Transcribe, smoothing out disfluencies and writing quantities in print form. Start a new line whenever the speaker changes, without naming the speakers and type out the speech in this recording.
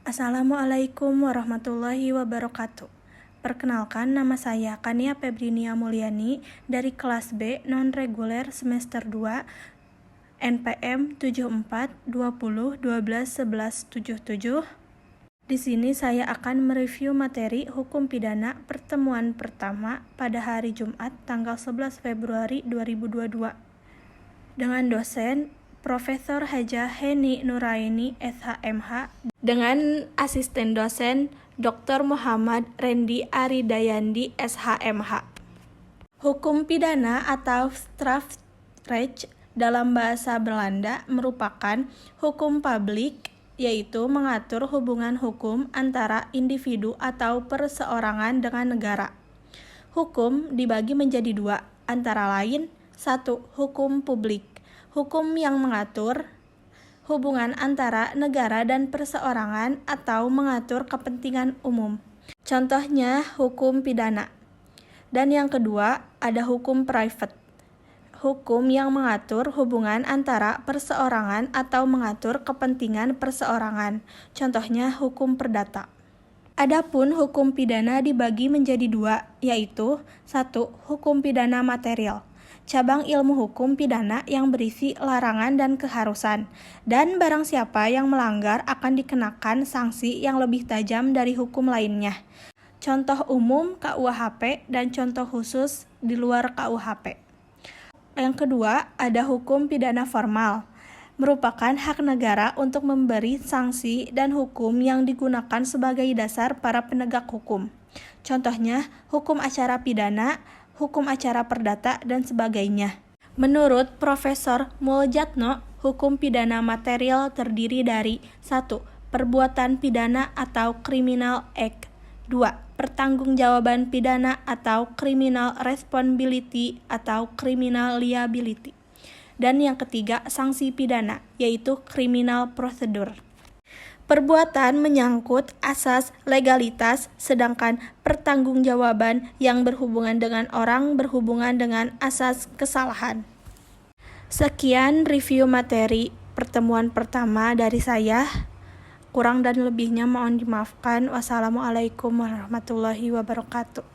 Assalamualaikum warahmatullahi wabarakatuh. Perkenalkan, nama saya Kania Febrinia Mulyani dari kelas B non-reguler semester 2 NPM 7420121177. Di sini saya akan mereview materi hukum pidana pertemuan pertama pada hari Jumat tanggal 11 Februari 2022 dengan dosen Profesor Hajah Heni Nuraini SHMH dengan asisten dosen Dr. Muhammad Rendi Aridayandi SHMH. Hukum pidana atau strafrecht dalam bahasa Belanda merupakan hukum publik, yaitu mengatur hubungan hukum antara individu atau perseorangan dengan negara. Hukum dibagi menjadi dua, antara lain: 1. Hukum publik, hukum yang mengatur hubungan antara negara dan perseorangan atau mengatur kepentingan umum. Contohnya hukum pidana. Dan yang kedua, ada hukum private, hukum yang mengatur hubungan antara perseorangan atau mengatur kepentingan perseorangan. Contohnya hukum perdata. Adapun hukum pidana dibagi menjadi dua, yaitu 1. Hukum pidana material, cabang ilmu hukum pidana yang berisi larangan dan keharusan, dan barang siapa yang melanggar akan dikenakan sanksi yang lebih tajam dari hukum lainnya. Contoh umum KUHP dan contoh khusus di luar KUHP. Yang kedua, ada hukum pidana formal, merupakan hak negara untuk memberi sanksi dan hukum yang digunakan sebagai dasar para penegak hukum. Contohnya hukum acara pidana, hukum acara perdata, dan sebagainya. Menurut Profesor Muljatno, hukum pidana material terdiri dari 1. Perbuatan pidana atau criminal act, 2. Pertanggungjawaban pidana atau criminal responsibility atau criminal liability, dan yang ketiga sanksi pidana, yaitu criminal procedure. Perbuatan menyangkut asas legalitas, sedangkan pertanggungjawaban yang berhubungan dengan orang berhubungan dengan asas kesalahan. Sekian review materi pertemuan pertama dari saya. Kurang dan lebihnya mohon dimaafkan. Wassalamualaikum warahmatullahi wabarakatuh.